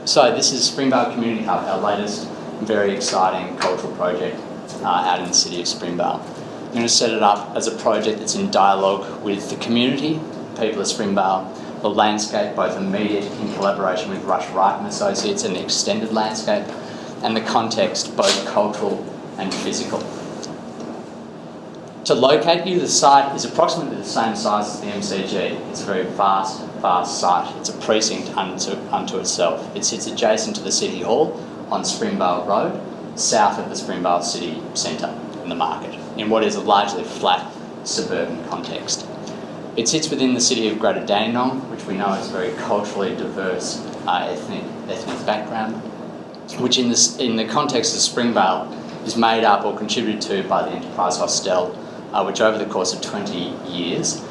So this is Springvale Community Hub, our latest very exciting cultural project out in the city of Springvale. I'm going to set it up as a project that's in dialogue with the community, people of Springvale, the landscape, both immediate in collaboration with Rush Wright and Associates, and the extended landscape, and the context, both cultural and physical. To locate you, the site is approximately the same size as the MCG. It's a very vast site. It's a precinct unto itself. It sits adjacent to the City Hall on Springvale Road, south of the Springvale City Centre in the market, in what is a largely flat suburban context. It sits within the City of Greater Dandenong, which we know is a very culturally diverse ethnic background, which in the context of Springvale is made up or contributed to by the Enterprise Hostel, which over the course of 20 years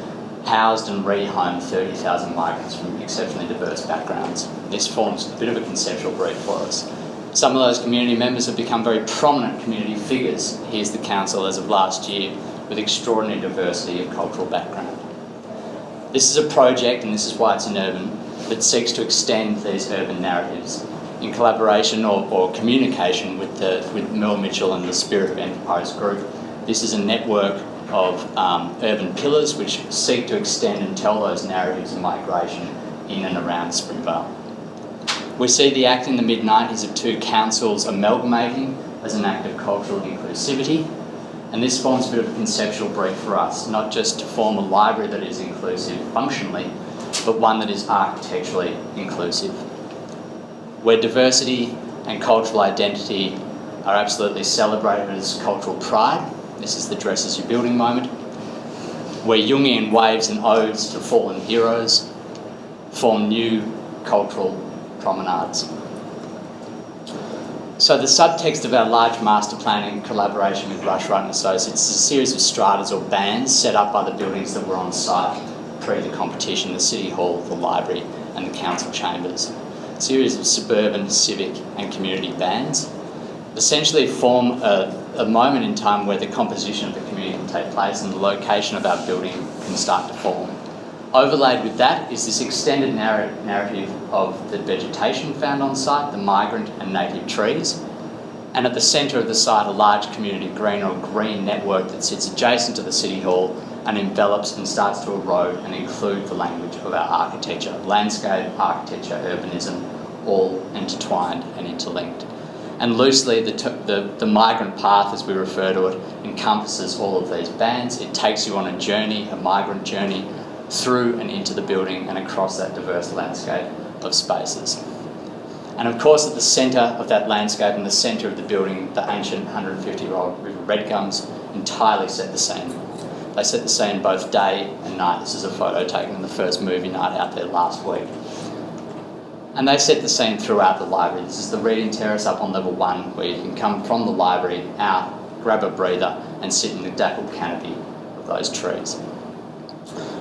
housed and rehomed 30,000 migrants from exceptionally diverse backgrounds. This forms a bit of a conceptual brief for us. Some of those community members have become very prominent community figures. Here's the council as of last year, with extraordinary diversity of cultural background. This is a project, and this is why it's in urban, that seeks to extend these urban narratives in collaboration or communication with Mel Mitchell and the Spirit of Enterprise Group. This is a network of urban pillars which seek to extend and tell those narratives of migration in and around Springvale. We see the act in the mid-90s of two councils amalgamating as an act of cultural inclusivity, and this forms a bit of a conceptual brief for us, not just to form a library that is inclusive functionally, but one that is architecturally inclusive, where diversity and cultural identity are absolutely celebrated as cultural pride. This is the Dresses Your Building moment, where Jungian waves and odes to fallen heroes form new cultural promenades. So the subtext of our large master plan in collaboration with Rush Wright and Associates is a series of stratas or bands set up by the buildings that were on site pre the competition, the City Hall, the library and the council chambers. A series of suburban, civic and community bands essentially form a moment in time where the composition of the community can take place and the location of our building can start to form. Overlaid with that is this extended narrative of the vegetation found on site, the migrant and native trees, and at the centre of the site a large community green or green network that sits adjacent to the City Hall and envelops and starts to erode and include the language of our architecture. Landscape, architecture, urbanism, all intertwined and interlinked. And loosely, the migrant path, as we refer to it, encompasses all of these bands. It takes you on a journey, a migrant journey, through and into the building and across that diverse landscape of spaces. And of course, at the centre of that landscape and the centre of the building, the ancient 150-year-old River Red Gums entirely set the scene. They set the scene both day and night. This is a photo taken on the first movie night out there last week. And they set the scene throughout the library. This is the reading terrace up on level 1, where you can come from the library out, grab a breather and sit in the dappled canopy of those trees.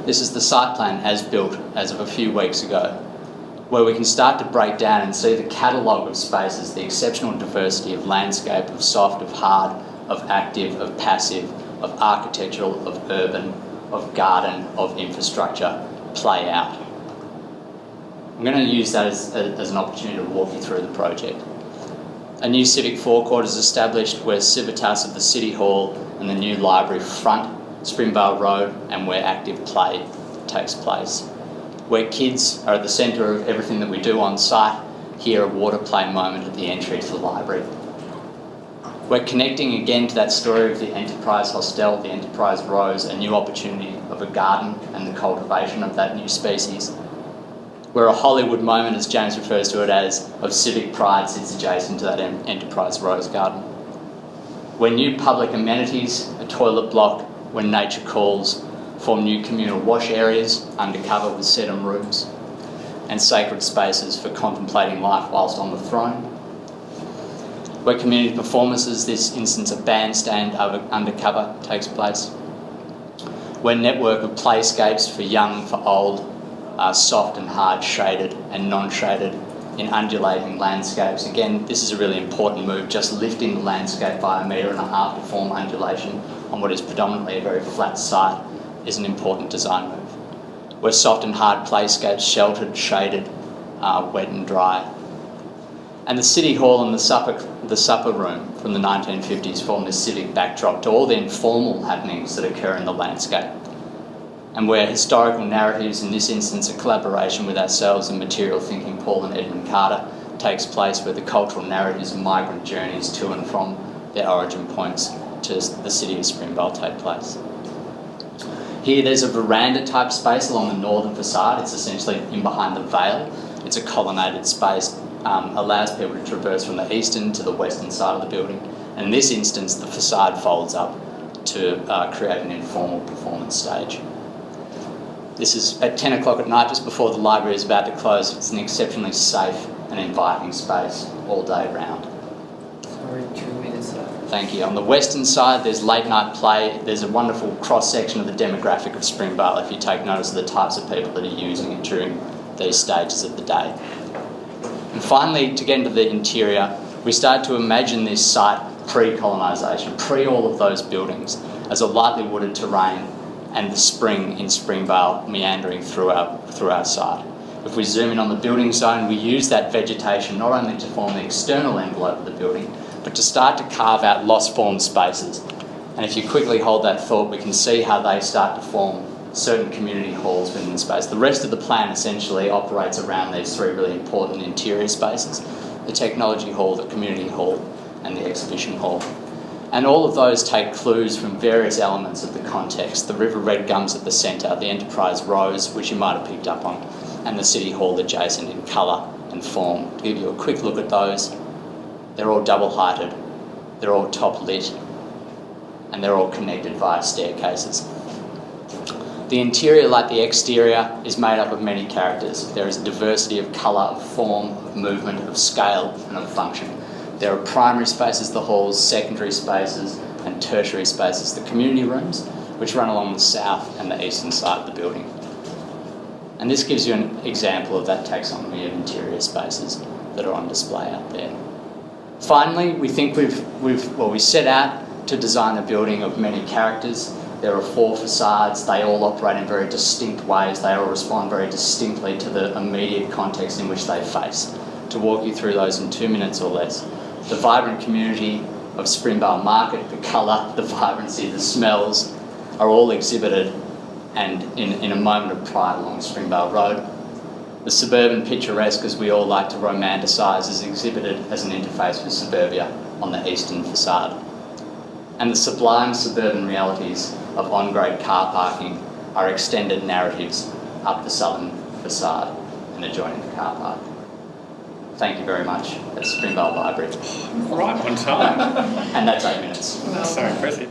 This is the site plan as built as of a few weeks ago, where we can start to break down and see the catalogue of spaces, the exceptional diversity of landscape, of soft, of hard, of active, of passive, of architectural, of urban, of garden, of infrastructure play out. I'm going to use that as an opportunity to walk you through the project. A new civic forecourt is established where Civitas of the City Hall and the new library front Springvale Road and where active play takes place. Where kids are at the centre of everything that we do on site, here a water play moment at the entry to the library. We're connecting again to that story of the Enterprise Hostel, the Enterprise Rose, a new opportunity of a garden and the cultivation of that new species. Where a Hollywood moment, as James refers to it as, of civic pride sits adjacent to that Enterprise Rose garden. Where new public amenities, a toilet block, when nature calls, form new communal wash areas undercover with sedum rooms, and sacred spaces for contemplating life whilst on the throne. Where community performances, this instance a bandstand undercover, takes place. Where network of playscapes for young, for old, are soft and hard shaded and non-shaded in undulating landscapes. Again, this is a really important move, just lifting the landscape by 1.5 metres to form undulation on what is predominantly a very flat site is an important design move. Where soft and hard playscapes, sheltered, shaded, wet and dry. And the City Hall and the supper room from the 1950s form this civic backdrop to all the informal happenings that occur in the landscape. And where historical narratives, in this instance a collaboration with ourselves in material thinking, Paul and Edmund Carter, takes place, where the cultural narratives of migrant journeys to and from their origin points to the city of Springvale take place. Here there's a veranda type space along the northern facade. It's essentially in behind the veil. It's a colonnaded space, allows people to traverse from the eastern to the western side of the building. And in this instance, the facade folds up to create an informal performance stage. This is at 10 o'clock at night, just before the library is about to close. It's an exceptionally safe and inviting space all day round. Sorry, 2 minutes left. Thank you. On the western side, there's late night play. There's a wonderful cross-section of the demographic of Springvale if you take notice of the types of people that are using it during these stages of the day. And finally, to get into the interior, we start to imagine this site pre-colonisation, pre all of those buildings, as a lightly wooded terrain and the spring in Springvale meandering through our site. If we zoom in on the building zone, we use that vegetation not only to form the external envelope of the building, but to start to carve out lost form spaces. And if you quickly hold that thought, we can see how they start to form certain community halls within the space. The rest of the plan essentially operates around these three really important interior spaces: the technology hall, the community hall, and the exhibition hall. And all of those take clues from various elements of the context. The river red gums at the centre, the Enterprise Road, which you might have picked up on, and the City Hall adjacent in colour and form. To give you a quick look at those, they're all double-heighted, they're all top-lit, and they're all connected via staircases. The interior, like the exterior, is made up of many characters. There is a diversity of colour, of form, of movement, of scale, and of function. There are primary spaces, the halls, secondary spaces, and tertiary spaces, the community rooms, which run along the south and the eastern side of the building. And this gives you an example of that taxonomy of interior spaces that are on display out there. Finally, we think we set out to design a building of many characters. There are 4 facades. They all operate in very distinct ways. They all respond very distinctly to the immediate context in which they face. To walk you through those in 2 minutes or less, the vibrant community of Springvale Market, the colour, the vibrancy, the smells are all exhibited and in a moment of pride along Springvale Road. The suburban picturesque, as we all like to romanticise, is exhibited as an interface with suburbia on the eastern facade. And the sublime suburban realities of on-grade car parking are extended narratives up the southern facade and adjoining the car park. Thank you very much. That's Springvale Library. Right on time. And that's 8 minutes. That's so impressive.